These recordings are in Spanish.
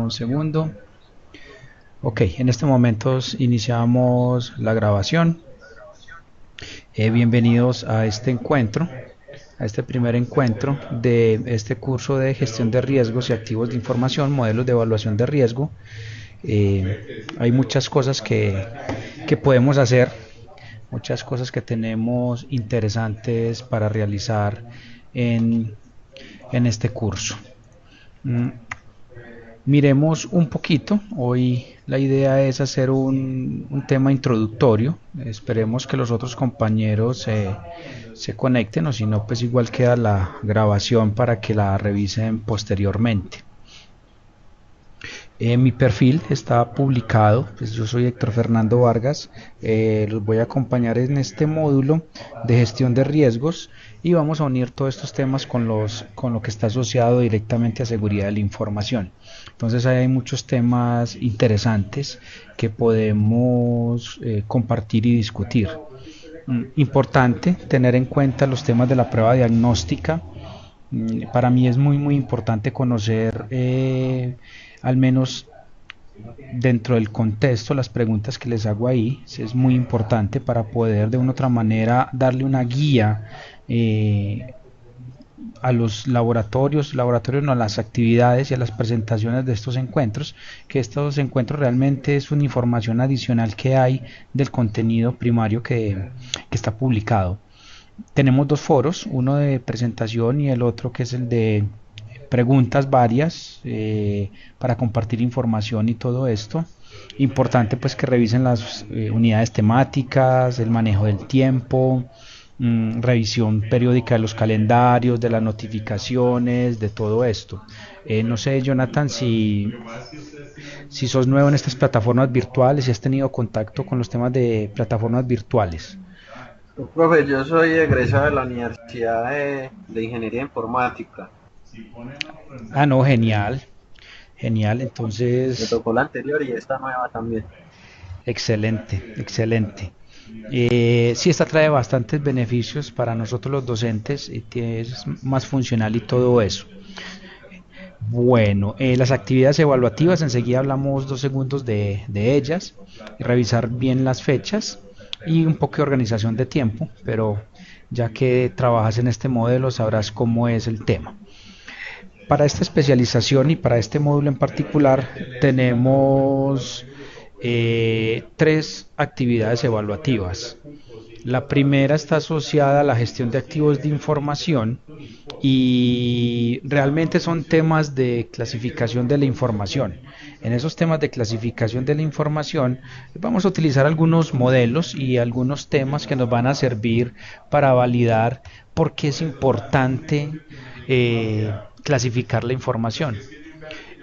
un segundo. Ok, en este momento iniciamos la grabación. Bienvenidos a este encuentro, a este primer encuentro de este curso de gestión de riesgos y activos de información, modelos de evaluación de riesgo. Hay muchas cosas que podemos hacer, muchas cosas que tenemos interesantes para realizar en, en este curso. Miremos un poquito, hoy la idea es hacer un tema introductorio, esperemos que los otros compañeros se conecten o si no pues igual queda la grabación para que la revisen posteriormente. Mi perfil está publicado, pues yo soy Héctor Fernando Vargas, los voy a acompañar en este módulo de gestión de riesgos y vamos a unir todos estos temas con lo que está asociado directamente a seguridad de la información. Entonces ahí hay muchos temas interesantes que podemos compartir y discutir. Importante tener en cuenta los temas de la prueba diagnóstica. Para mí es muy importante conocer al menos dentro del contexto las preguntas que les hago ahí. Es muy importante para poder de una u otra manera darle una guía a los laboratorios no, a las actividades y a las presentaciones de estos encuentros, que estos encuentros realmente es una información adicional que hay del contenido primario que está publicado. Tenemos dos foros, uno de presentación y el otro que es el de preguntas varias para compartir información y todo esto. Importante pues que revisen las unidades temáticas, el manejo del tiempo, revisión periódica de los calendarios, de las notificaciones, de todo esto. No sé, Jonathan, si sos nuevo en estas plataformas virtuales, si has tenido contacto con los temas de plataformas virtuales. Profe, yo soy egresado de la Universidad de Ingeniería Informática. Ah, no, genial, genial. Me Entonces, tocó la anterior y esta nueva también. excelente, excelente. Sí, esta trae bastantes beneficios para nosotros los docentes y es más funcional y todo eso. Bueno, las actividades evaluativas, enseguida hablamos 2 segundos de ellas, y revisar bien las fechas y un poco de organización de tiempo, pero ya que trabajas en este modelo sabrás cómo es el tema. Para esta especialización y para este módulo en particular tenemos tres actividades evaluativas. La primera está asociada a la gestión de activos de información y realmente son temas de clasificación de la información. En esos temas de clasificación de la información vamos a utilizar algunos modelos y algunos temas que nos van a servir para validar por qué es importante clasificar la información.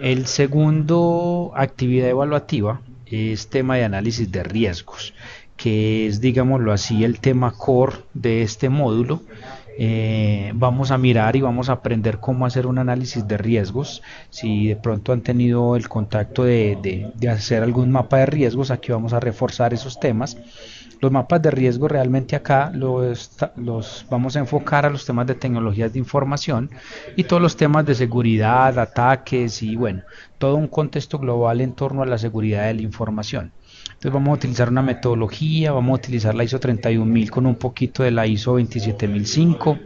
El segundo actividad evaluativa es tema de análisis de riesgos, que es, digámoslo así, el tema core de este módulo. Vamos a mirar y vamos a aprender cómo hacer un análisis de riesgos. Si de pronto han tenido el contacto de hacer algún mapa de riesgos, aquí vamos a reforzar esos temas. Los mapas de riesgo realmente acá los vamos a enfocar a los temas de tecnologías de información y todos los temas de seguridad, ataques y bueno, todo un contexto global en torno a la seguridad de la información. Entonces vamos a utilizar una metodología, vamos a utilizar la ISO 31000 con un poquito de la ISO 27005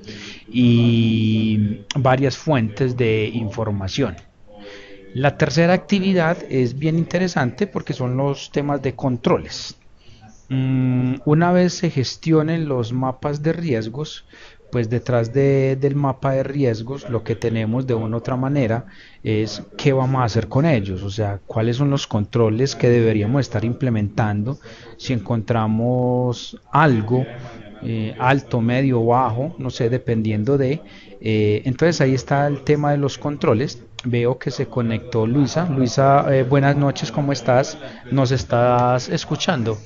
y varias fuentes de información. La tercera actividad es bien interesante porque son los temas de controles. Una vez se gestionen los mapas de riesgos, pues detrás del mapa de riesgos lo que tenemos de una u otra manera es qué vamos a hacer con ellos, o sea, cuáles son los controles que deberíamos estar implementando si encontramos algo alto, medio, bajo, no sé, dependiendo de. Entonces ahí está el tema de los controles. Veo que se conectó Luisa. Luisa, buenas noches, ¿cómo estás? ¿Nos estás escuchando?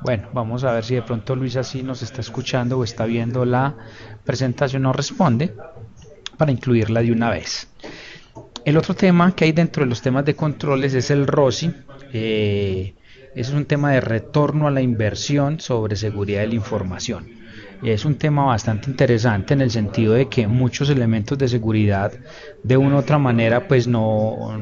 Bueno, vamos a ver si de pronto Luisa sí nos está escuchando o está viendo la presentación o responde para incluirla de una vez. El otro tema que hay dentro de los temas de controles es el ROSI. Es un tema de retorno a la inversión sobre seguridad de la información. Es un tema bastante interesante en el sentido de que muchos elementos de seguridad de una u otra manera pues no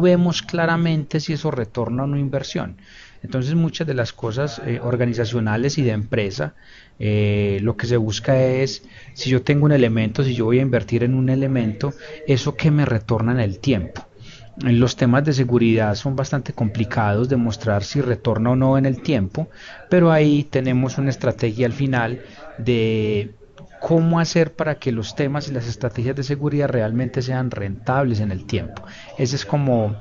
vemos claramente si eso retorna o no inversión. Entonces muchas de las cosas organizacionales y de empresa, lo que se busca es, si yo tengo un elemento, si yo voy a invertir en un elemento, eso que me retorna en el tiempo. Los temas de seguridad son bastante complicados de mostrar si retorna o no en el tiempo, pero ahí tenemos una estrategia al final de cómo hacer para que los temas y las estrategias de seguridad realmente sean rentables en el tiempo. Ese es como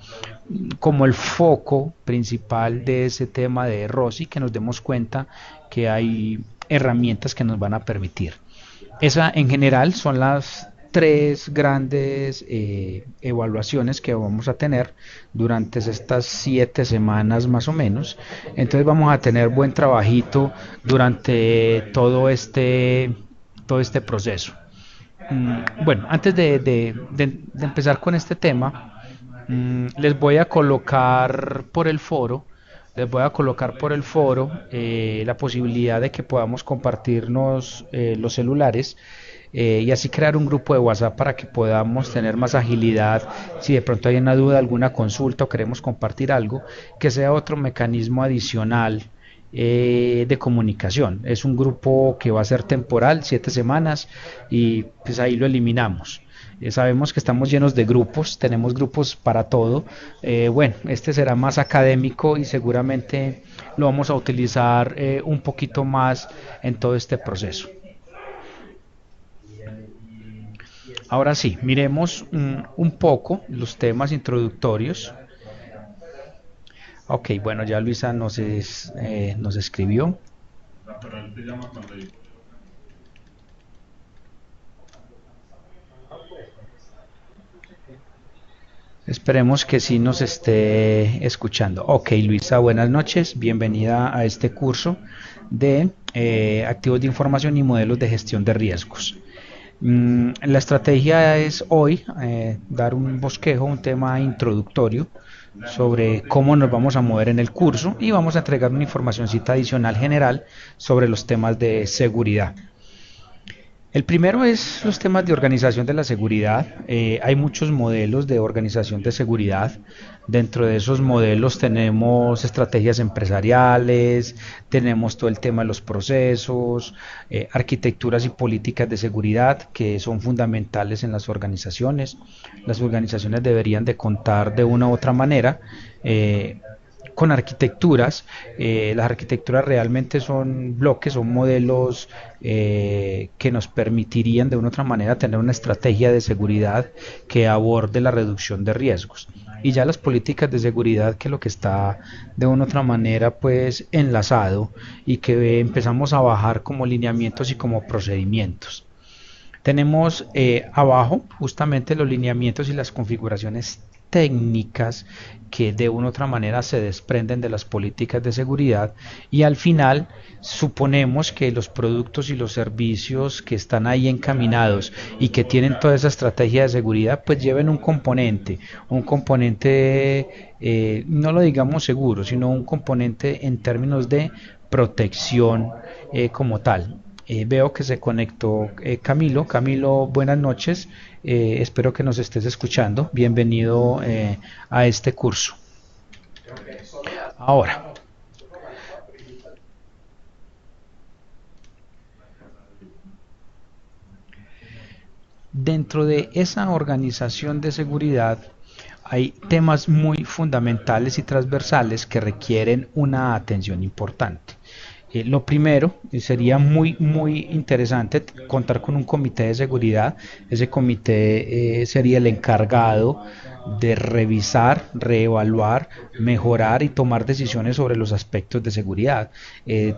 el foco principal de ese tema de ROSI, que nos demos cuenta que hay herramientas que nos van a permitir. Esa en general son las tres grandes evaluaciones que vamos a tener durante estas 7 semanas más o menos. Entonces vamos a tener buen trabajito durante todo este proceso. Bueno, antes de empezar con este tema, les voy a colocar por el foro, la posibilidad de que podamos compartirnos los celulares y así crear un grupo de WhatsApp para que podamos tener más agilidad. Si de pronto hay una duda, alguna consulta o queremos compartir algo, que sea otro mecanismo adicional de comunicación. Es un grupo que va a ser temporal, 7 semanas, y pues ahí lo eliminamos. Sabemos que estamos llenos de grupos, tenemos grupos para todo. Bueno, este será más académico y seguramente lo vamos a utilizar un poquito más en todo este proceso. Ahora sí, miremos un poco los temas introductorios. Ok, bueno, ya Luisa nos escribió. Esperemos que sí nos esté escuchando. Ok, Luisa, buenas noches. Bienvenida a este curso de activos de información y modelos de gestión de riesgos. La estrategia es hoy dar un bosquejo, un tema introductorio sobre cómo nos vamos a mover en el curso y vamos a entregar una informacióncita adicional general sobre los temas de seguridad. El primero es los temas de organización de la seguridad. Hay muchos modelos de organización de seguridad. Dentro de esos modelos tenemos estrategias empresariales, tenemos todo el tema de los procesos, arquitecturas y políticas de seguridad que son fundamentales en las organizaciones. Las organizaciones deberían de contar de una u otra manera con arquitecturas. Las arquitecturas realmente son bloques, son modelos que nos permitirían de una u otra manera tener una estrategia de seguridad que aborde la reducción de riesgos. Y ya las políticas de seguridad, que lo que está de una u otra manera pues enlazado y que empezamos a bajar como lineamientos y como procedimientos. Tenemos abajo justamente los lineamientos y las configuraciones técnicas que de una u otra manera se desprenden de las políticas de seguridad, y al final suponemos que los productos y los servicios que están ahí encaminados y que tienen toda esa estrategia de seguridad pues lleven un componente no lo digamos seguro, sino un componente en términos de protección como tal. Veo que se conectó Camilo. Camilo, buenas noches. Espero que nos estés escuchando. Bienvenido a este curso. Ahora, dentro de esa organización de seguridad hay temas muy fundamentales y transversales que requieren una atención importante. Lo primero sería muy interesante contar con un comité de seguridad. Ese comité sería el encargado de revisar, reevaluar, mejorar y tomar decisiones sobre los aspectos de seguridad.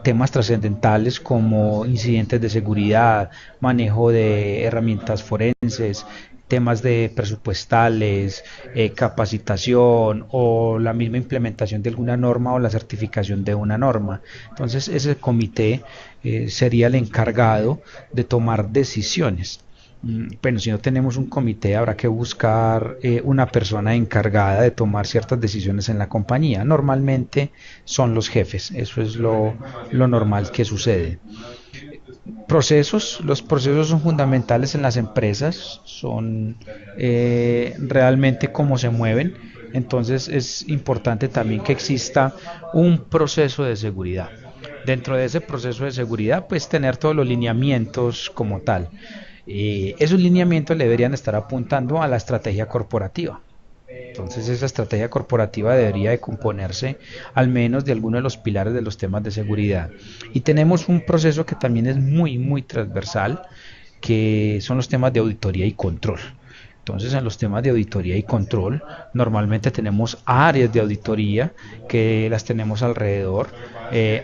Temas trascendentales como incidentes de seguridad, manejo de herramientas forenses, temas de presupuestales, capacitación o la misma implementación de alguna norma o la certificación de una norma. Entonces ese comité sería el encargado de tomar decisiones. Bueno, si no tenemos un comité, habrá que buscar una persona encargada de tomar ciertas decisiones en la compañía. Normalmente son los jefes, eso es lo normal que sucede. Los procesos son fundamentales en las empresas, son realmente cómo se mueven, entonces es importante también que exista un proceso de seguridad. Dentro de ese proceso de seguridad, pues tener todos los lineamientos como tal. Esos lineamientos le deberían estar apuntando a la estrategia corporativa. Entonces esa estrategia corporativa debería de componerse al menos de alguno de los pilares de los temas de seguridad. Y tenemos un proceso que también es muy transversal, que son los temas de auditoría y control. Entonces en los temas de auditoría y control normalmente tenemos áreas de auditoría que las tenemos alrededor,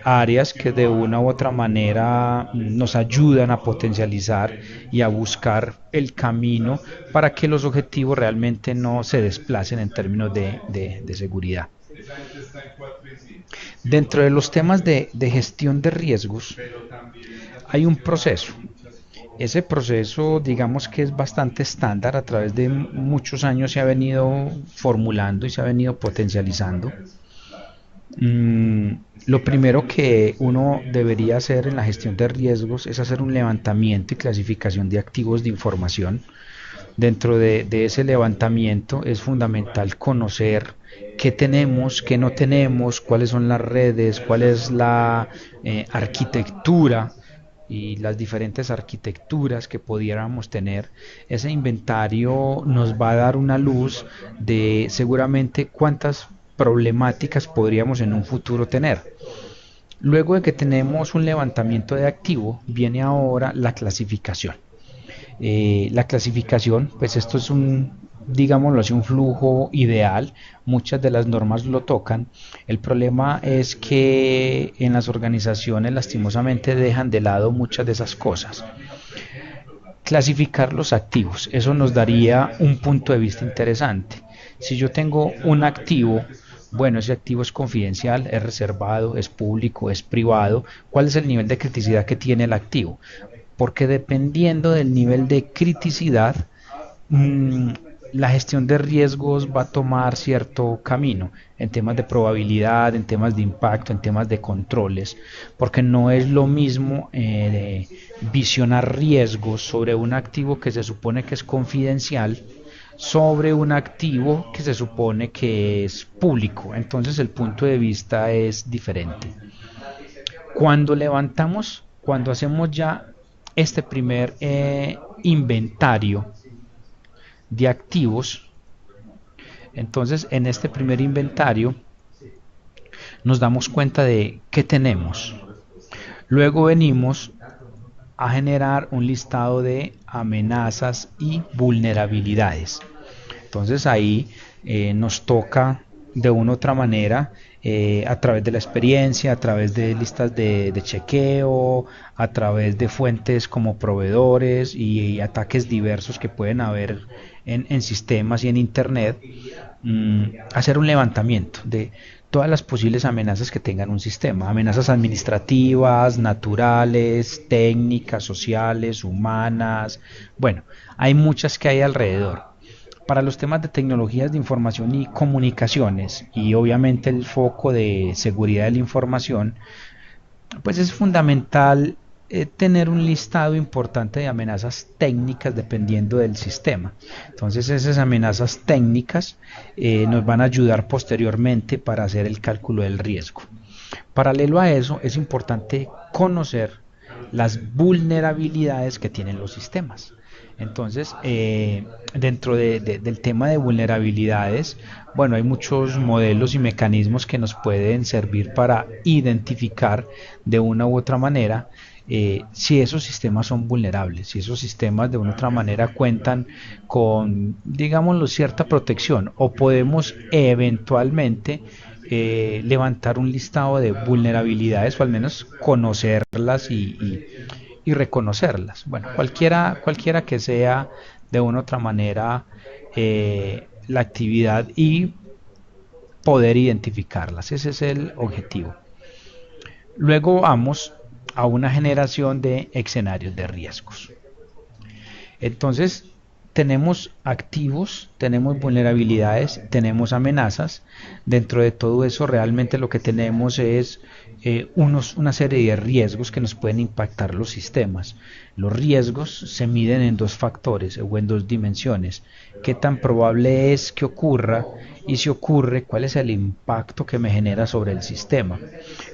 áreas que de una u otra manera nos ayudan a potencializar y a buscar el camino para que los objetivos realmente no se desplacen en términos de seguridad. Dentro de los temas de gestión de riesgos hay un proceso. Ese proceso, digamos que es bastante estándar, a través de muchos años se ha venido formulando y se ha venido potencializando. Lo primero que uno debería hacer en la gestión de riesgos es hacer un levantamiento y clasificación de activos de información. Dentro de ese levantamiento es fundamental conocer qué tenemos, qué no tenemos, cuáles son las redes, cuál es la arquitectura y las diferentes arquitecturas que pudiéramos tener. Ese inventario nos va a dar una luz de seguramente cuántas problemáticas podríamos en un futuro tener. Luego de que tenemos un levantamiento de activo, viene ahora la clasificación. La clasificación, pues esto es digámoslo así, un flujo ideal. Muchas de las normas lo tocan. El problema es que en las organizaciones lastimosamente dejan de lado muchas de esas cosas. Clasificar los activos, eso nos daría un punto de vista interesante. Si yo tengo un activo, bueno, ese activo es confidencial, es reservado, es público, es privado. ¿Cuál es el nivel de criticidad que tiene el activo? Porque dependiendo del nivel de criticidad, la gestión de riesgos va a tomar cierto camino en temas de probabilidad, en temas de impacto, en temas de controles, porque no es lo mismo visionar riesgos sobre un activo que se supone que es confidencial sobre un activo que se supone que es público. Entonces el punto de vista es diferente. Cuando hacemos ya este primer inventario de activos, entonces en este primer inventario nos damos cuenta de qué tenemos. Luego venimos a generar un listado de amenazas y vulnerabilidades. Entonces ahí nos toca de una u otra manera, a través de la experiencia, a través de listas de chequeo, a través de fuentes como proveedores y ataques diversos que pueden haber en sistemas y en internet, hacer un levantamiento de todas las posibles amenazas que tengan un sistema, amenazas administrativas, naturales, técnicas, sociales, humanas. Bueno, hay muchas que hay alrededor. Para los temas de tecnologías de información y comunicaciones, y obviamente el foco de seguridad de la información, pues es fundamental tener un listado importante de amenazas técnicas dependiendo del sistema. Entonces esas amenazas técnicas nos van a ayudar posteriormente para hacer el cálculo del riesgo. Paralelo a eso, es importante conocer las vulnerabilidades que tienen los sistemas. Entonces, dentro del tema de vulnerabilidades, bueno, hay muchos modelos y mecanismos que nos pueden servir para identificar de una u otra manera si esos sistemas son vulnerables, si esos sistemas de una u otra manera cuentan con, digámoslo, cierta protección, o podemos eventualmente levantar un listado de vulnerabilidades, o al menos conocerlas y reconocerlas. Bueno, cualquiera que sea de una u otra manera la actividad y poder identificarlas. Ese es el objetivo. Luego vamos a una generación de escenarios de riesgos. Entonces, tenemos activos, tenemos vulnerabilidades, tenemos amenazas. Dentro de todo eso, realmente lo que tenemos es una serie de riesgos que nos pueden impactar los sistemas. Los riesgos se miden en dos factores o en dos dimensiones. ¿Qué tan probable es que ocurra? Y si ocurre, ¿cuál es el impacto que me genera sobre el sistema?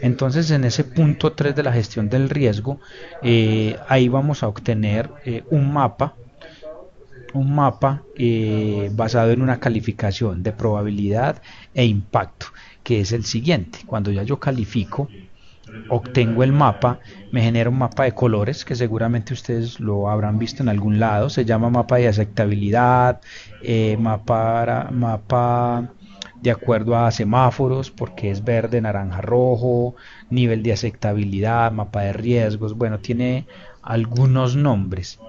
Entonces, en ese punto 3 de la gestión del riesgo, ahí vamos a obtener un mapa basado en una calificación de probabilidad e impacto, que es el siguiente. Cuando ya yo califico, obtengo el mapa, me genera un mapa de colores que seguramente ustedes lo habrán visto en algún lado. Se llama mapa de aceptabilidad, mapa de acuerdo a semáforos, porque es verde, naranja, rojo, nivel de aceptabilidad, mapa de riesgos. Bueno, tiene algunos nombres.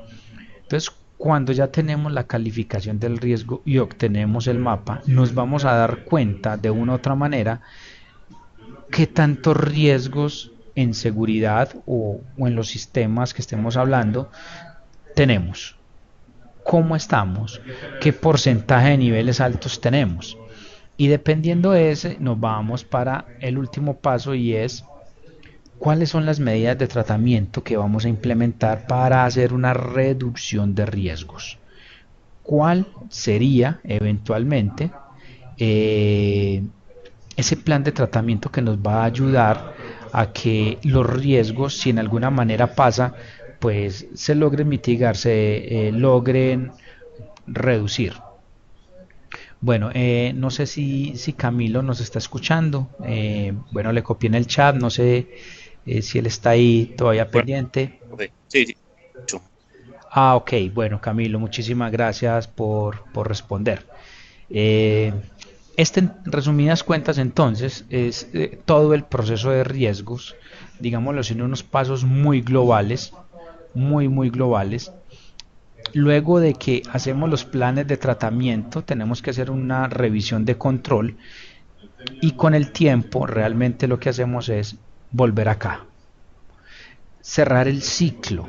Entonces, cuando ya tenemos la calificación del riesgo y obtenemos el mapa, nos vamos a dar cuenta de una u otra manera qué tantos riesgos en seguridad o en los sistemas que estemos hablando tenemos, cómo estamos, qué porcentaje de niveles altos tenemos. Y dependiendo de ese, nos vamos para el último paso, y es cuáles son las medidas de tratamiento que vamos a implementar para hacer una reducción de riesgos. ¿Cuál sería eventualmente ese plan de tratamiento que nos va a ayudar a que los riesgos, si en alguna manera pasa, pues se logren mitigar, se logren reducir? Bueno, no sé si Camilo nos está escuchando. Bueno, le copié en el chat, no sé si él está ahí todavía Bueno, pendiente. ok, sí, sí. Mucho. Ah, ok, bueno, Camilo, muchísimas gracias por responder. Eh, en resumidas cuentas, entonces, es todo el proceso de riesgos, digámoslo en unos pasos muy globales, muy globales. Luego de que hacemos los planes de tratamiento, tenemos que hacer una revisión de control, y con el tiempo realmente lo que hacemos es volver acá, cerrar el ciclo.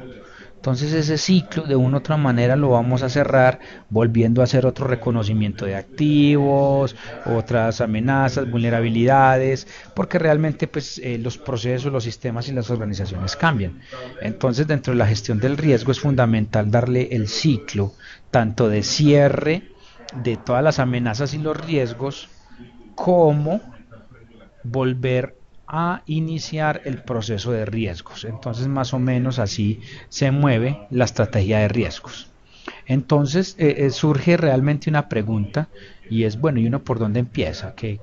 Entonces ese ciclo de una u otra manera lo vamos a cerrar volviendo a hacer otro reconocimiento de activos, otras amenazas, vulnerabilidades, porque realmente pues los procesos, los sistemas y las organizaciones cambian. Entonces dentro de la gestión del riesgo es fundamental darle el ciclo tanto de cierre de todas las amenazas y los riesgos, como volver a iniciar el proceso de riesgos. Entonces más o menos así se mueve la estrategia de riesgos. Entonces surge realmente una pregunta, y es, bueno, ¿y uno por dónde empieza? ¿Qué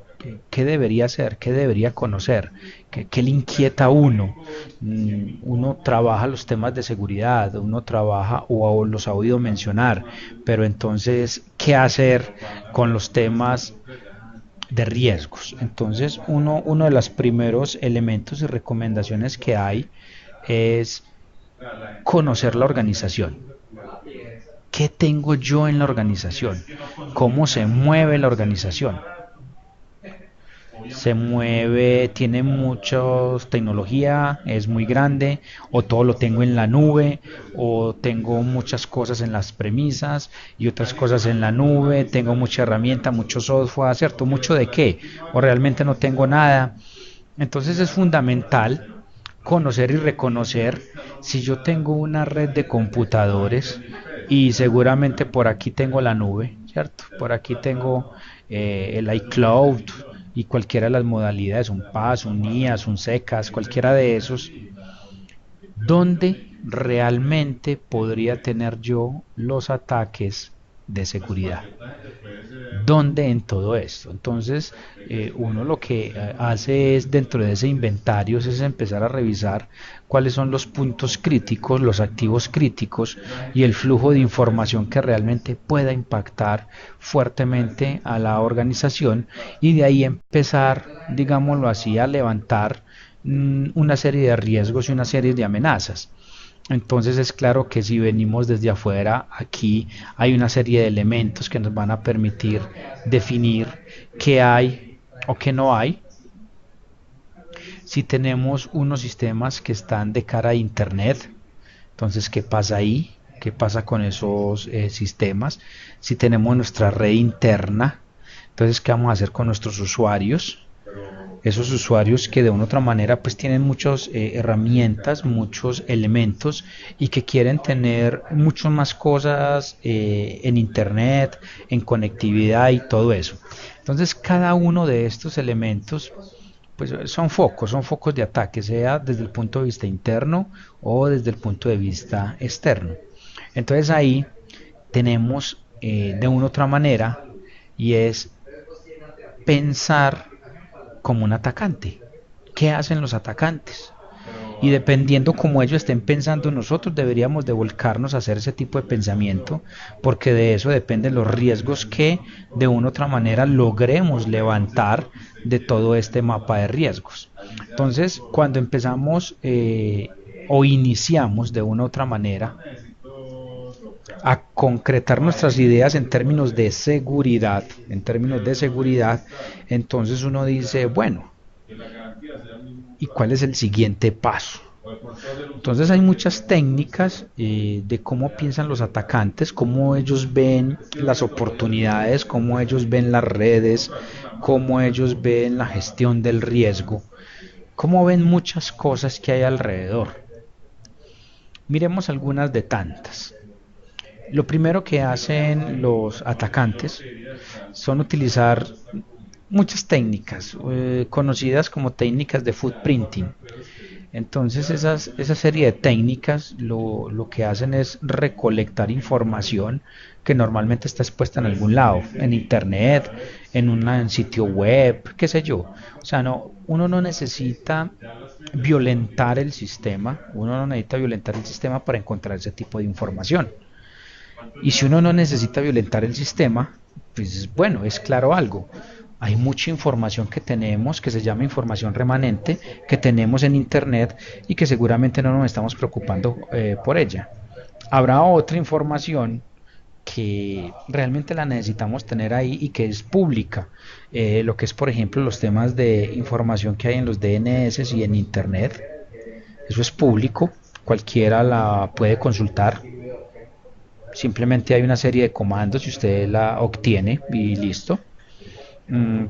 debería hacer? ¿Qué debería conocer? ¿Qué le inquieta a uno? Uno trabaja los temas de seguridad, uno trabaja o los ha oído mencionar, pero entonces, ¿qué hacer con los temas de riesgos? Entonces, uno de los primeros elementos y recomendaciones que hay es conocer la organización. ¿Qué tengo yo en la organización? ¿Cómo se mueve la organización? Se mueve, tiene mucha tecnología, es muy grande, o todo lo tengo en la nube, o tengo muchas cosas en las premisas y otras cosas en la nube, tengo mucha herramienta, mucho software, ¿cierto? ¿Mucho de qué? O realmente no tengo nada. Entonces es fundamental conocer y reconocer si yo tengo una red de computadores, y seguramente por aquí tengo la nube, ¿cierto? Por aquí tengo el iCloud y cualquiera de las modalidades, un PaaS, un IaaS, un SECaaS, cualquiera de esos. ¿Dónde realmente podría tener yo los ataques de seguridad? ¿Dónde en todo esto? Entonces, uno lo que hace es, dentro de ese inventario, es empezar a revisar cuáles son los puntos críticos, los activos críticos y el flujo de información que realmente pueda impactar fuertemente a la organización, y de ahí empezar, digámoslo así, a levantar una serie de riesgos y una serie de amenazas. Entonces es claro que si venimos desde afuera, aquí hay una serie de elementos que nos van a permitir definir qué hay o qué no hay. Si tenemos unos sistemas que están de cara a Internet, entonces, ¿qué pasa ahí? ¿Qué pasa con esos sistemas? Si tenemos nuestra red interna, entonces, ¿qué vamos a hacer con nuestros usuarios? Esos usuarios que de una u otra manera pues tienen muchas herramientas, muchos elementos y que quieren tener mucho más cosas en internet, en conectividad y todo eso. Entonces cada uno de estos elementos pues son focos de ataque, sea desde el punto de vista interno o desde el punto de vista externo. Entonces ahí tenemos de una u otra manera y es pensar como un atacante. ¿Qué hacen los atacantes? Y dependiendo cómo ellos estén pensando, nosotros deberíamos de volcarnos a hacer ese tipo de pensamiento, porque de eso dependen los riesgos que de una u otra manera logremos levantar de todo este mapa de riesgos. Entonces, cuando empezamos o iniciamos de una u otra manera a concretar nuestras ideas en términos de seguridad, entonces uno dice, bueno, ¿y cuál es el siguiente paso? Entonces hay muchas técnicas de cómo piensan los atacantes, cómo ellos ven las oportunidades, cómo ellos ven las redes, cómo ellos ven la gestión del riesgo, cómo ven muchas cosas que hay alrededor. Miremos algunas de tantas. Lo primero que hacen los atacantes son utilizar muchas técnicas conocidas como técnicas de footprinting. Entonces esa serie de técnicas lo que hacen es recolectar información que normalmente está expuesta en algún lado, en internet, en un sitio web, qué sé yo. O sea, uno no necesita violentar el sistema, uno no necesita violentar el sistema para encontrar ese tipo de información. Y si uno no necesita violentar el sistema, pues bueno, es claro algo. Hay mucha información que tenemos, que se llama información remanente, que tenemos en Internet y que seguramente no nos estamos preocupando por ella. Habrá otra información que realmente la necesitamos tener ahí y que es pública. Lo que es, por ejemplo, los temas de información que hay en los DNS y en Internet. Eso es público, cualquiera la puede consultar. Simplemente hay una serie de comandos y usted la obtiene y listo.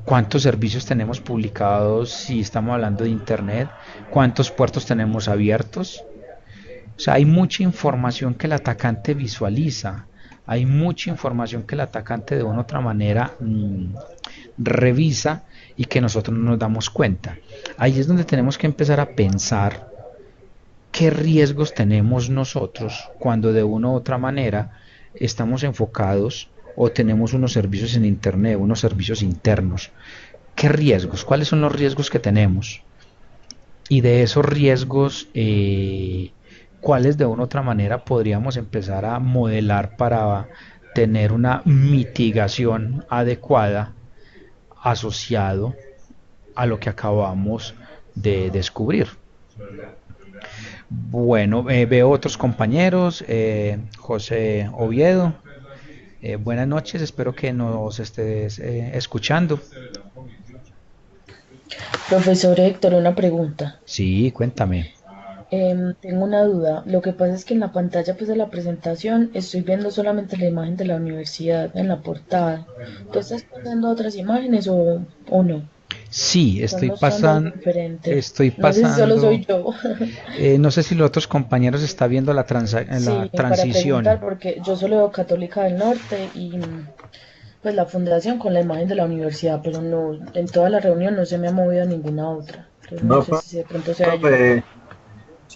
¿Cuántos servicios tenemos publicados si estamos hablando de internet? ¿Cuántos puertos tenemos abiertos? O sea, hay mucha información que el atacante visualiza, hay mucha información que el atacante de una u otra manera revisa y que nosotros no nos damos cuenta. Ahí es donde tenemos que empezar a pensar qué riesgos tenemos nosotros cuando de una u otra manera estamos enfocados o tenemos unos servicios en internet, unos servicios internos. ¿Qué riesgos? ¿Cuáles son los riesgos que tenemos? Y de esos riesgos, ¿cuáles de una u otra manera podríamos empezar a modelar para tener una mitigación adecuada asociado a lo que acabamos de descubrir? Bueno, veo otros compañeros, José Oviedo. Buenas noches, espero que nos estés escuchando. Profesor Héctor, una pregunta. Sí, cuéntame. Tengo una duda. Lo que pasa es que en la pantalla pues, de la presentación estoy viendo solamente la imagen de la universidad en la portada. ¿Tú estás poniendo otras imágenes o no? Sí, Están mostrando algo diferente. estoy No sé si solo soy pasando. yo. No sé si los otros compañeros están viendo la Sí, para preguntar, transición. porque yo solo veo Católica del Norte y pues la fundación con la imagen de la universidad, pero no, en toda la reunión no se me ha movido ninguna otra. Entonces no No, sé si de pronto sea yo. profe,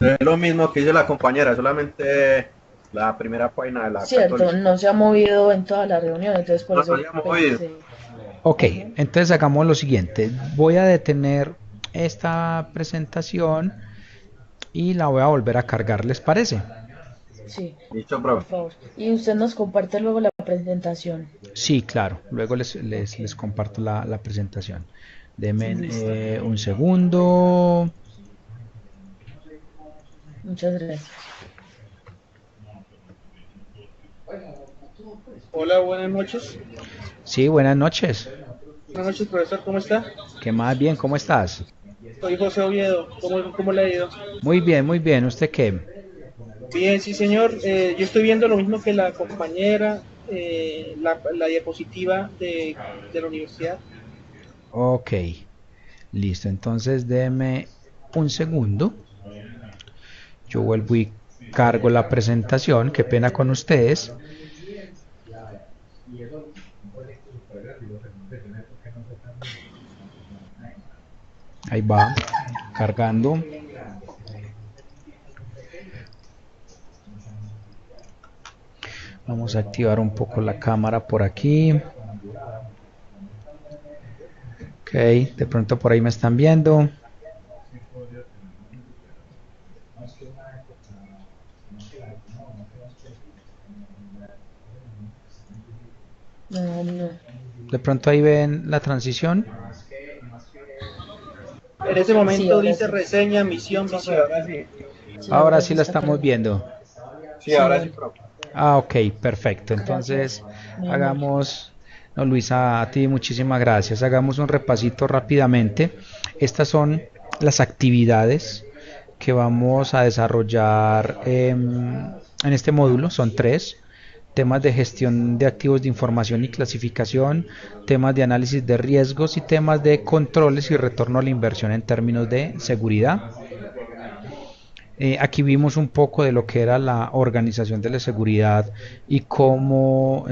es lo mismo que dice la compañera, solamente la primera página de la Cierto, Católica. no se ha movido en toda la reunión, entonces por No nos eso habíamos oído. pensé. Ok, Ujú. entonces hagamos lo siguiente. Voy a detener esta presentación y la voy a volver a cargar, ¿les parece? Sí, Listo, por profe. favor. Y usted nos comparte luego la presentación. Sí, claro. Luego les comparto la presentación. Denme Listo. un segundo. Muchas gracias. Hola, buenas noches. Sí, buenas noches. Buenas noches, profesor, ¿cómo está? ¿Qué más bien? ¿Cómo estás? Soy José Oviedo, ¿cómo le ha ido? Muy bien, muy bien. ¿Usted qué? Bien, sí, señor. Yo estoy viendo lo mismo que la compañera, la diapositiva de la universidad. Ok, listo. Entonces déme un segundo. Yo vuelvo y cargo la presentación. Qué pena con ustedes. Ahí va, cargando. Vamos a activar un poco la cámara por aquí. Ok, de pronto por ahí me están viendo. No, no. De pronto ahí ven la transición. En ese Sí, momento ahora dice sí. reseña, misión, visión. Sí, Ahora ahora sí sí la está estamos cargado. viendo. Sí, Sí, ahora sí, dale. profe. Ah, ok, perfecto. Gracias. Entonces, Muy amable. hagamos, no, Luisa, a ti muchísimas gracias. Hagamos un repasito rápidamente. Estas son las actividades que vamos a desarrollar en este módulo. Son tres. Temas de gestión de activos de información y clasificación, temas de análisis de riesgos y temas de controles y retorno a la inversión en términos de seguridad. Aquí vimos un poco de lo que era la organización de la seguridad y cómo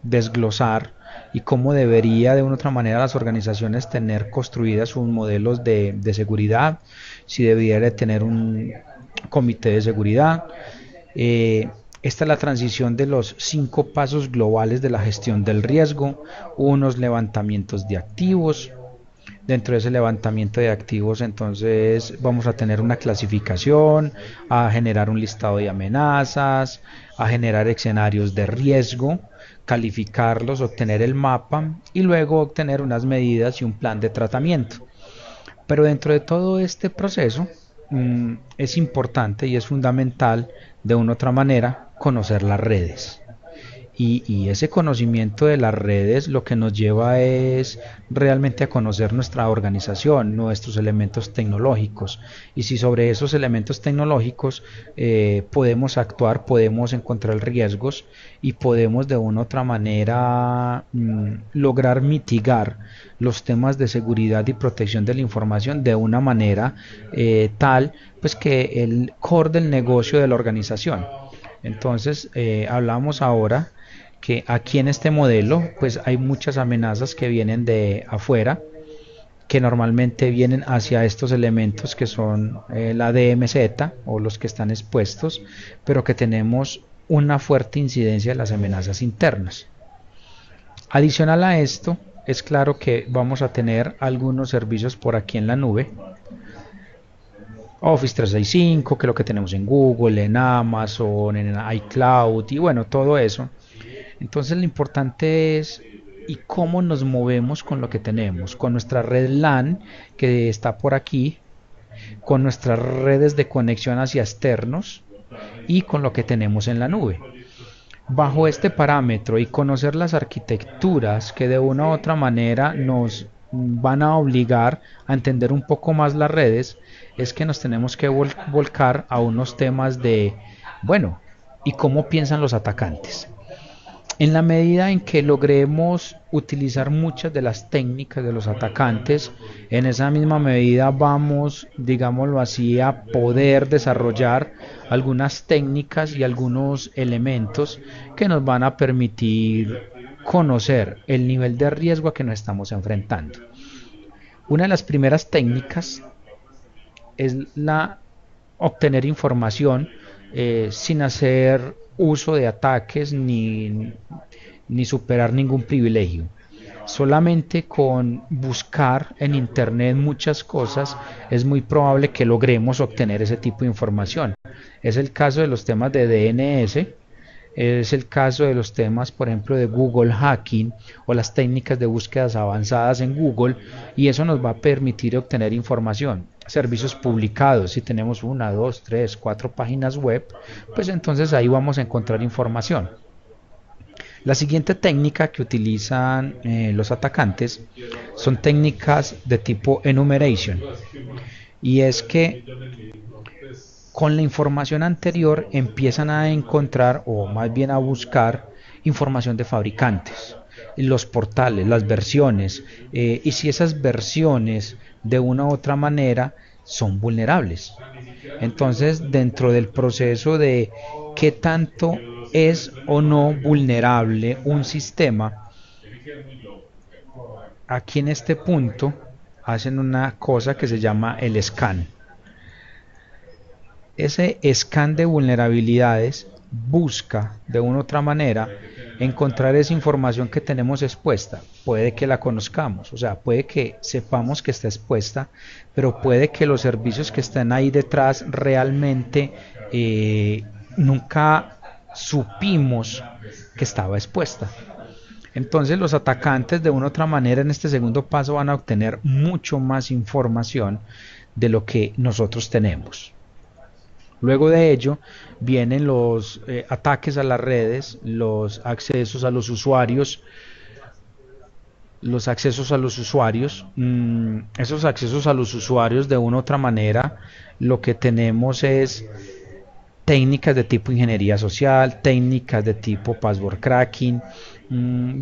desglosar y cómo debería de una u otra manera las organizaciones tener construidas sus modelos de seguridad, si debería de tener un comité de seguridad. Eh, Esta es la transición de los 5 pasos globales de la gestión del riesgo, unos levantamientos de activos. Dentro de ese levantamiento de activos, entonces vamos a tener una clasificación, a generar un listado de amenazas, a generar escenarios de riesgo, calificarlos, obtener el mapa y luego obtener unas medidas y un plan de tratamiento. Pero dentro de todo este proceso es importante y es fundamental de una u otra manera conocer las redes. Y ese conocimiento de las redes lo que nos lleva es realmente a conocer nuestra organización, nuestros elementos tecnológicos. Y si sobre esos elementos tecnológicos podemos actuar, podemos encontrar riesgos y podemos de una u otra manera lograr mitigar los temas de seguridad y protección de la información de una manera tal pues que el core del negocio de la organización. Entonces hablamos ahora que aquí en este modelo pues hay muchas amenazas que vienen de afuera, que normalmente vienen hacia estos elementos que son la DMZ o los que están expuestos, pero que tenemos una fuerte incidencia de las amenazas internas. Adicional a esto, es claro que vamos a tener algunos servicios por aquí en la nube. Office 365, que es lo que tenemos en Google, en Amazon, en iCloud y bueno, todo eso. Entonces lo importante es y cómo nos movemos con lo que tenemos, con nuestra red LAN que está por aquí, con nuestras redes de conexión hacia externos y con lo que tenemos en la nube. Bajo este parámetro y conocer las arquitecturas que de una u otra manera nos van a obligar a entender un poco más las redes, es que nos tenemos que volcar a unos temas de, bueno, ¿y cómo piensan los atacantes? En la medida en que logremos utilizar muchas de las técnicas de los atacantes, en esa misma medida vamos, digámoslo así, a poder desarrollar algunas técnicas y algunos elementos que nos van a permitir conocer el nivel de riesgo a que nos estamos enfrentando. Una de las primeras técnicas es la obtener información sin hacer uso de ataques ni superar ningún privilegio. Solamente con buscar en internet muchas cosas es muy probable que logremos obtener ese tipo de información. Es el caso de los temas de DNS, es el caso de los temas, por ejemplo, de Google Hacking o las técnicas de búsquedas avanzadas en Google, y eso nos va a permitir obtener información. Servicios publicados, si tenemos 1, 2, 3, 4 páginas web, pues entonces ahí vamos a encontrar información. La siguiente técnica que utilizan los atacantes son técnicas de tipo enumeration, y es que con la información anterior empiezan a encontrar, o más bien a buscar, información de fabricantes, los portales, las versiones, y si esas versiones de una u otra manera son vulnerables. Entonces, dentro del proceso de qué tanto es o no vulnerable un sistema, aquí en este punto hacen una cosa que se llama el scan. Ese scan de vulnerabilidades busca de una u otra manera encontrar esa información que tenemos expuesta. Puede que la conozcamos, o sea, puede que sepamos que está expuesta, pero puede que los servicios que están ahí detrás realmente nunca supimos que estaba expuesta. Entonces los atacantes de una u otra manera en este segundo paso van a obtener mucho más información de lo que nosotros tenemos. Luego de ello vienen los ataques a las redes, los accesos a los usuarios. Esos accesos a los usuarios de una u otra manera, lo que tenemos es técnicas de tipo ingeniería social, técnicas de tipo password cracking.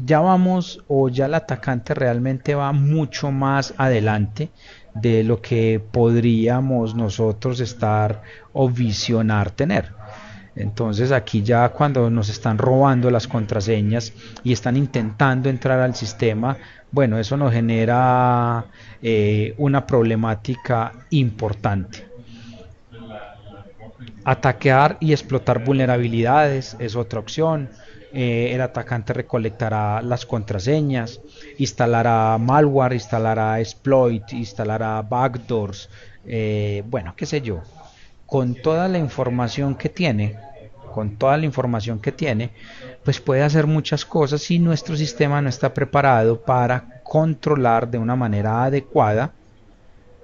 Ya vamos, o ya el atacante realmente va mucho más adelante de lo que podríamos nosotros estar o visionar tener. Entonces aquí ya cuando nos están robando las contraseñas y están intentando entrar al sistema, bueno, eso nos genera una problemática importante. Atacar y explotar vulnerabilidades es otra opción. El atacante recolectará las contraseñas, instalará malware, instalará exploit, instalará backdoors, bueno, qué sé yo. Con toda la información que tiene, pues puede hacer muchas cosas si nuestro sistema no está preparado para controlar de una manera adecuada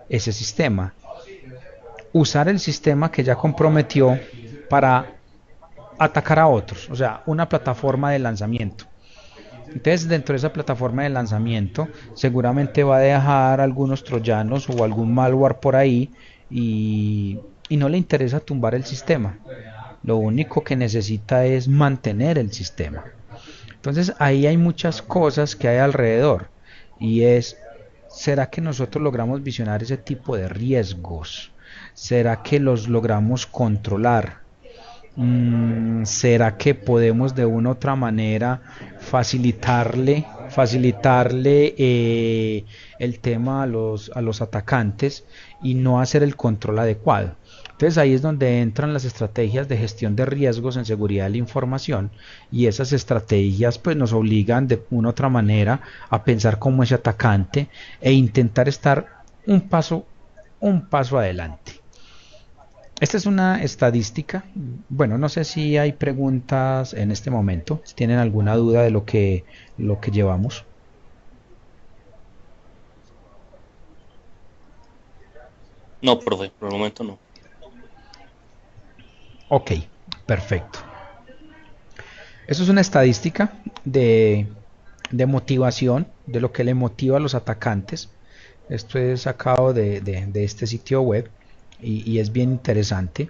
ese sistema. Usar el sistema que ya comprometió para atacar a otros, o sea, una plataforma de lanzamiento. Entonces, dentro de esa plataforma de lanzamiento, seguramente va a dejar algunos troyanos o algún malware por ahí y no le interesa tumbar el sistema. Lo único que necesita es mantener el sistema. Entonces, ahí hay muchas cosas que hay alrededor y es, ¿será que nosotros logramos visionar ese tipo de riesgos? ¿Será que los logramos controlar? ¿Será que podemos de una u otra manera facilitarle el tema a los atacantes y no hacer el control adecuado? Entonces ahí es donde entran las estrategias de gestión de riesgos en seguridad de la información, y esas estrategias pues nos obligan de una u otra manera a pensar como ese atacante e intentar estar un paso adelante. Esta es una estadística. Bueno, no sé si hay preguntas en este momento, si tienen alguna duda de lo que llevamos. No, profe, por el momento no. Ok, perfecto. Eso es una estadística de motivación, de lo que le motiva a los atacantes. Esto es sacado de este sitio web. Y es bien interesante.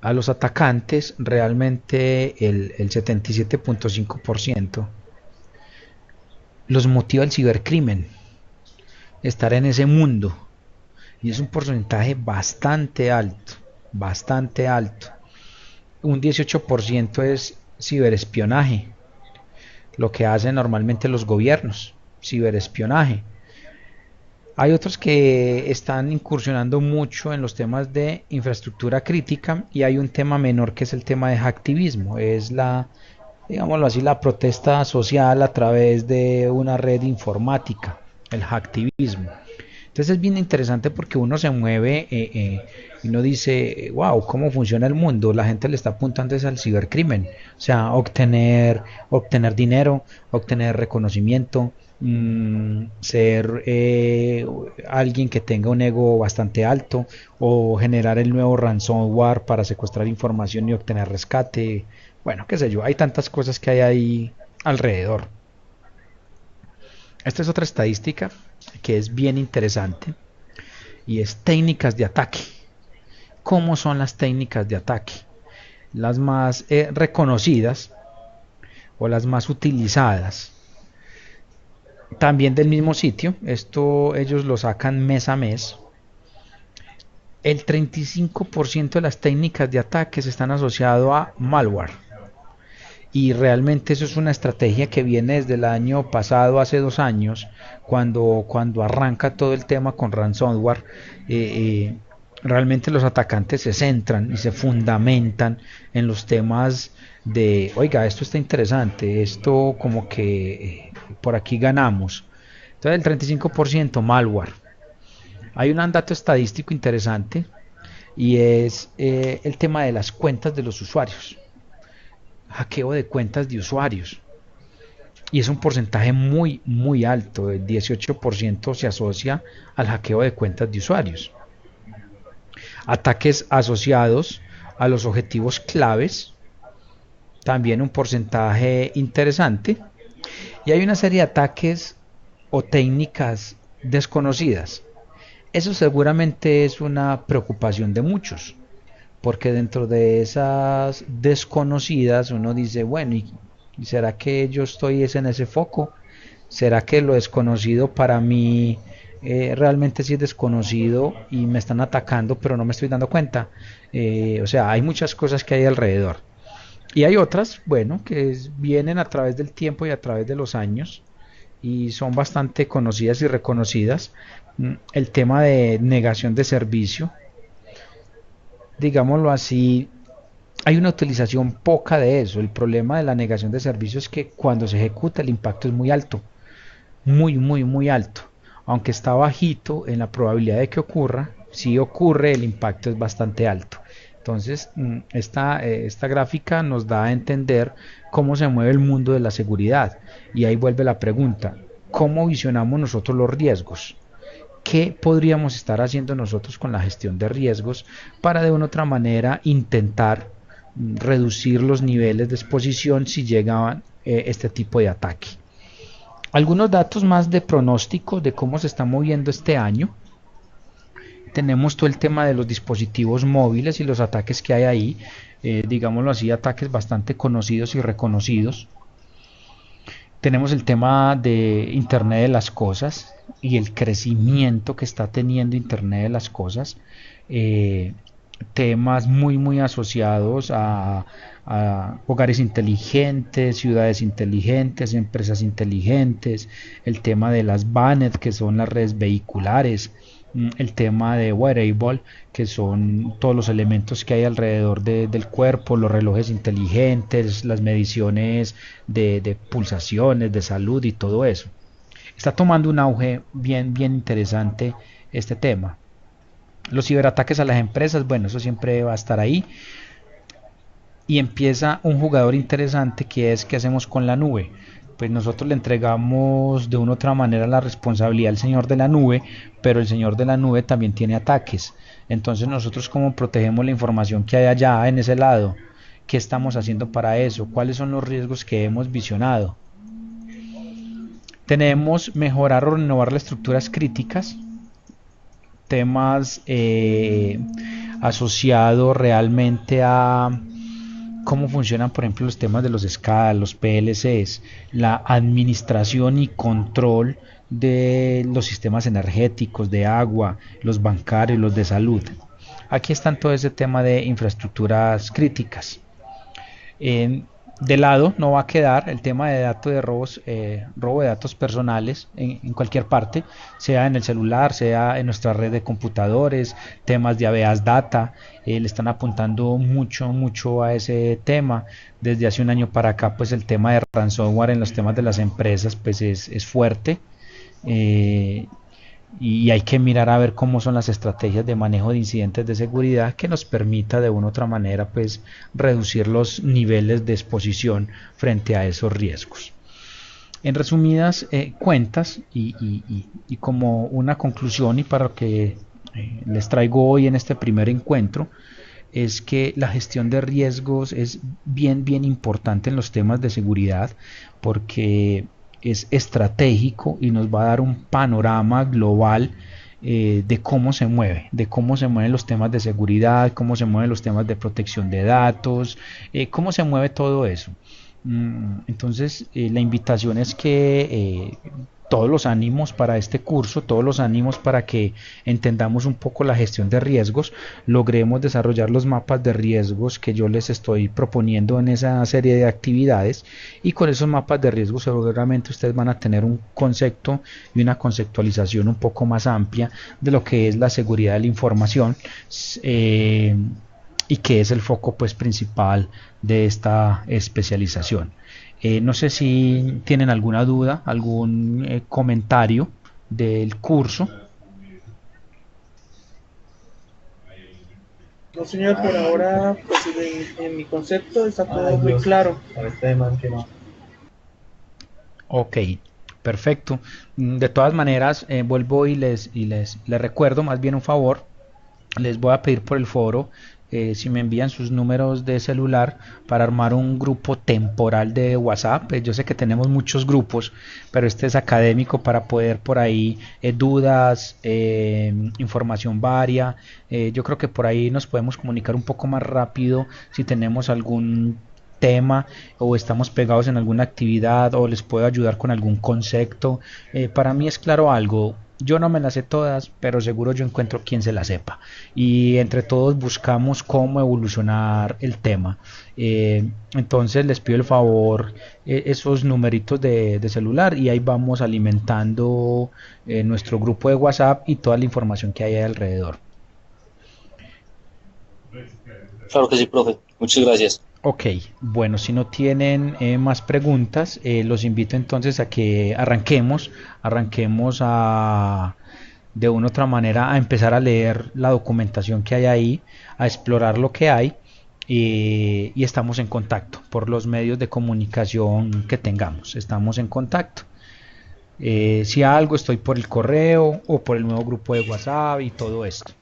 A los atacantes realmente el 77.5% los motiva el cibercrimen, estar en ese mundo, y es un porcentaje bastante alto. Un 18% es ciberespionaje, lo que hacen normalmente los gobiernos, ciberespionaje. Hay otros que están incursionando mucho en los temas de infraestructura crítica, y hay un tema menor que es el tema de hacktivismo. Es digámoslo así, la protesta social a través de una red informática, el hacktivismo. Entonces es bien interesante porque uno se mueve y uno dice, wow, ¿cómo funciona el mundo? La gente le está apuntando al cibercrimen, o sea, obtener dinero, obtener reconocimiento, ser alguien que tenga un ego bastante alto, o generar el nuevo ransomware para secuestrar información y obtener rescate. Bueno, qué sé yo, hay tantas cosas que hay ahí alrededor. Esta es otra estadística que es bien interesante y es técnicas de ataque. ¿Cómo son las técnicas de ataque? Las más reconocidas o las más utilizadas, también del mismo sitio, esto ellos lo sacan mes a mes. El 35% de las técnicas de ataques están asociadas a malware. Y realmente eso es una estrategia que viene desde el año pasado, hace 2 años, cuando arranca todo el tema con ransomware. Realmente los atacantes se centran y se fundamentan en los temas de, oiga, esto está interesante, esto como que por aquí ganamos. Entonces el 35% malware. Hay un dato estadístico interesante y es el tema de las cuentas de los usuarios. Hackeo de cuentas de usuarios. Y es un porcentaje muy, muy alto. El 18% se asocia al hackeo de cuentas de usuarios. Ataques asociados a los objetivos claves. También un porcentaje interesante. Y hay una serie de ataques o técnicas desconocidas. Eso seguramente es una preocupación de muchos, porque dentro de esas desconocidas uno dice, bueno, ¿y será que yo estoy en ese foco? ¿Será que lo desconocido para mí realmente sí es desconocido y me están atacando pero no me estoy dando cuenta? O sea, hay muchas cosas que hay alrededor. Y hay otras, bueno, que vienen a través del tiempo y a través de los años y son bastante conocidas y reconocidas. El tema de negación de servicio, digámoslo así, hay una utilización poca de eso. El problema de la negación de servicio es que cuando se ejecuta el impacto es muy alto, muy, muy, muy alto. Aunque está bajito en la probabilidad de que ocurra, si ocurre el impacto es bastante alto. Entonces, esta gráfica nos da a entender cómo se mueve el mundo de la seguridad. Y ahí vuelve la pregunta, ¿cómo visionamos nosotros los riesgos? ¿Qué podríamos estar haciendo nosotros con la gestión de riesgos para de una u otra manera intentar reducir los niveles de exposición si llegaban este tipo de ataque? Algunos datos más de pronóstico de cómo se está moviendo este año. Tenemos todo el tema de los dispositivos móviles y los ataques que hay ahí, digámoslo así, ataques bastante conocidos y reconocidos. Tenemos el tema de Internet de las Cosas y el crecimiento que está teniendo Internet de las Cosas. Temas muy, muy asociados a hogares inteligentes, ciudades inteligentes, empresas inteligentes, el tema de las BANET, que son las redes vehiculares, el tema de wearable, que son todos los elementos que hay alrededor del cuerpo, los relojes inteligentes, las mediciones de pulsaciones, de salud y todo eso. Está tomando un auge bien, bien interesante este tema. Los ciberataques a las empresas, bueno, eso siempre va a estar ahí. Y empieza un jugador interesante que es ¿qué hacemos con la nube? Pues nosotros le entregamos de una u otra manera la responsabilidad al señor de la nube, pero el señor de la nube también tiene ataques. Entonces nosotros cómo protegemos la información que hay allá en ese lado, qué estamos haciendo para eso, cuáles son los riesgos que hemos visionado. Tenemos mejorar o renovar las estructuras críticas, temas asociados realmente a cómo funcionan, por ejemplo, los temas de los SCADA, los PLCs, la administración y control de los sistemas energéticos, de agua, los bancarios, los de salud. Aquí están todo ese tema de infraestructuras críticas. De lado no va a quedar el tema de datos de robos, robo de datos personales en cualquier parte, sea en el celular, sea en nuestra red de computadores, temas de habeas data, le están apuntando mucho a ese tema. Desde hace un año para acá, pues el tema de ransomware en los temas de las empresas pues es fuerte. Y hay que mirar a ver cómo son las estrategias de manejo de incidentes de seguridad que nos permita de una u otra manera pues reducir los niveles de exposición frente a esos riesgos. En resumidas cuentas y como una conclusión y para lo que les traigo hoy en este primer encuentro, es que la gestión de riesgos es bien importante en los temas de seguridad, porque es estratégico y nos va a dar un panorama global de cómo se mueven los temas de seguridad, cómo se mueven los temas de protección de datos, cómo se mueve todo eso. Entonces, la invitación es que todos los ánimos para este curso, todos los ánimos para que entendamos un poco la gestión de riesgos, logremos desarrollar los mapas de riesgos que yo les estoy proponiendo en esa serie de actividades, y con esos mapas de riesgos seguramente ustedes van a tener un concepto y una conceptualización un poco más amplia de lo que es la seguridad de la información, y que es el foco pues principal de esta especialización. No sé si tienen alguna duda, algún comentario del curso. No, señor, por ahora, pues en mi concepto está todo muy claro. Ok, perfecto. De todas maneras, vuelvo y les recuerdo más bien un favor. Les voy a pedir por el foro si me envían sus números de celular para armar un grupo temporal de WhatsApp. Yo sé que tenemos muchos grupos, pero este es académico para poder por ahí dudas, información varia. Yo creo que por ahí nos podemos comunicar un poco más rápido si tenemos algún tema o estamos pegados en alguna actividad o les puedo ayudar con algún concepto. Para mí es claro algo. Yo no me las sé todas, pero seguro yo encuentro quien se las sepa. Y entre todos buscamos cómo evolucionar el tema. Entonces les pido el favor, esos numeritos de celular, y ahí vamos alimentando nuestro grupo de WhatsApp y toda la información que hay alrededor. Claro que sí, profe. Muchas gracias. Ok, bueno, si no tienen más preguntas, los invito entonces a que arranquemos de una u otra manera a empezar a leer la documentación que hay ahí, a explorar lo que hay, y estamos en contacto por los medios de comunicación que tengamos, estamos en contacto. Si algo, estoy por el correo o por el nuevo grupo de WhatsApp y todo esto.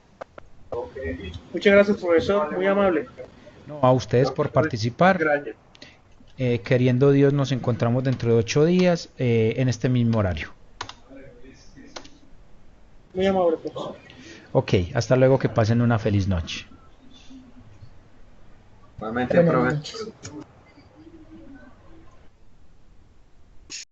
Muchas gracias, profesor, muy amable. No, a ustedes por participar. Gracias. Queriendo Dios, nos encontramos dentro de 8 días en este mismo horario. Muy amable, profesor. Ok, hasta luego, que pasen una feliz noche. Nuevamente, Buenas profe. noches.